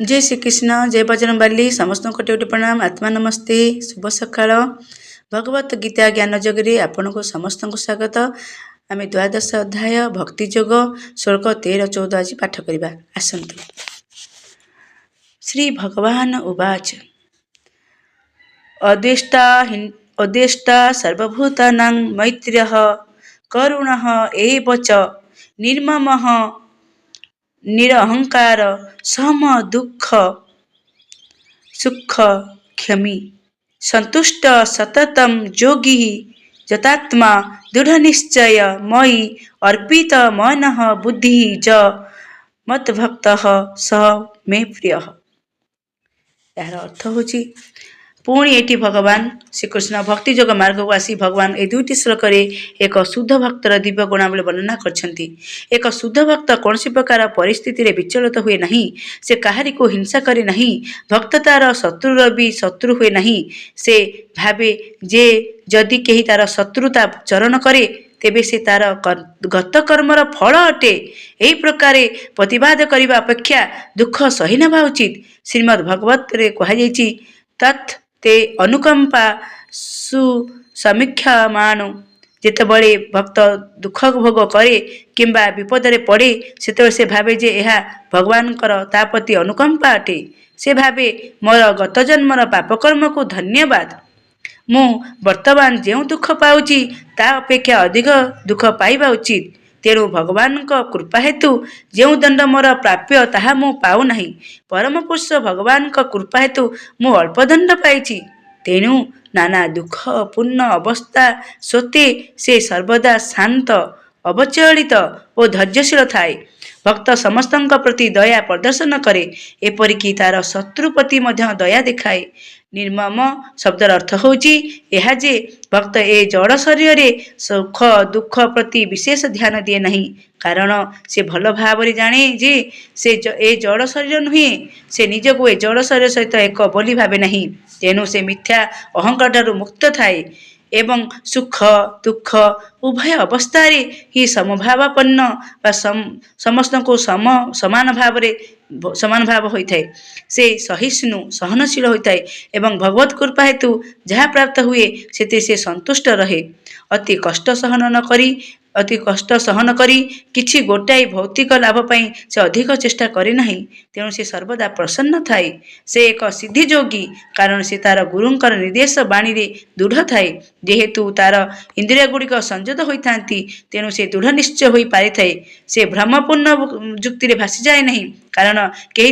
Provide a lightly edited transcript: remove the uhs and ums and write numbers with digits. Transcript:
जय श्री कृष्ण जय बजरंगबली समस्त कोटि प्रणाम आत्मा नमस्ते शुभ सकाळ भगवत गीता ज्ञान जगरे आपण को समस्त को स्वागत आम द्वादश अध्याय भक्ति जोग श्लोक 13-14 आज पाठ करवा आसतु। श्री भगवान उवाच अद्वेष्टा सर्वभूतानां मैत्र्यः करुणः एव च निर्ममः निरहंकार सम दुख सुख क्षमी संतुष्ट सततम योगी जतात्मा दृढ़निश्चय मयि अर्पित मनः बुद्धि ज मद्भक्तः स मे प्रिय। यार अर्थ होची पुणी एटी भगवान श्रीकृष्ण भक्ति जोग मार्ग को आसी भगवान ए दुईटी श्लोक एक शुद्ध भक्तर दिव्य गुणावली वर्णना करछंती। एक शुद्ध भक्त कौन प्रकार परिस्थिति रे विचलित हुए नहीं, से कहारी को हिंसा करे नहीं, भक्त तार शत्रुर भी शत्रु हुए नहीं। से भावे जे जदि केही तार शत्रुता चरण करे तेबे से तार गत कर्मर फल अटे। एही प्रकार प्रतिवाद करने अपेक्षा दुख सही नवा उचित। श्रीमद् भागवत रे कहा जायछि तत् ते अनुकंपा सुसमीक्षा मानु जितेबले भक्त दुख भोग करे किंबा विपदरे पड़े सेतेबेले से भावे जे यह भगवान तापति अनुकंपा अटे। से भावे मोर गत जन्मर पापकर्म को धन्यवाद, मु वर्तमान जो दुख पाउची ता अपेक्षा अधिक दुख पाइबा उचित। तेणु भगवान कृपा हेतु जो दंड मोर प्राप्य ताहा मु पाऊ नहीं, परम पुरुष भगवान कृपा हेतु मु अल्प दंड पाइछि। तेणु नाना दुख पूर्ण अवस्था सोते से सर्वदा शांत अवचलित और धैर्यशील थाए। भक्त समस्त प्रति दया प्रदर्शन करे, एपरिकी तार शत्रुपति मध्य दया देखाए। निर्मम शब्दर अर्थ होची यह जे भक्त ए जड़ शरीर रे सुख दुख प्रति विशेष ध्यान दिए नहीं, कारण से भल भाव जाने जे से ए जड़ शरीर नुहे, से निज को ए जड़ शरीर सहित एक बोली भावे नहीं। तेणु से मिथ्या अहंकार मुक्त थाए एवं सुख दुख उभय अवस्था ही समभावापन्न व समस्त को समान भाव होता है। से सहिष्णु सहनशील होता है एवं भगवत कृपा हेतु जहाँ प्राप्त हुए से संतुष्ट रहे। अति कष्ट सहन करी किछि गोटाए भौतिक लाभ पाई से अधिक चेष्टा करे नहीं। तेणु से सर्वदा प्रसन्न थाए। से एक सिद्धि जोगी, कारण से तार गुरुंकर निर्देश बाणी रे दृढ़ थाए। जेहेतु तार इंद्रिय गुड़िक संयत होइथांती, तेणु से दृढ़ निश्चय होई पारि थाए। से भ्रमपूर्ण जुक्ति रे भासी जाए नहीं, कारण केही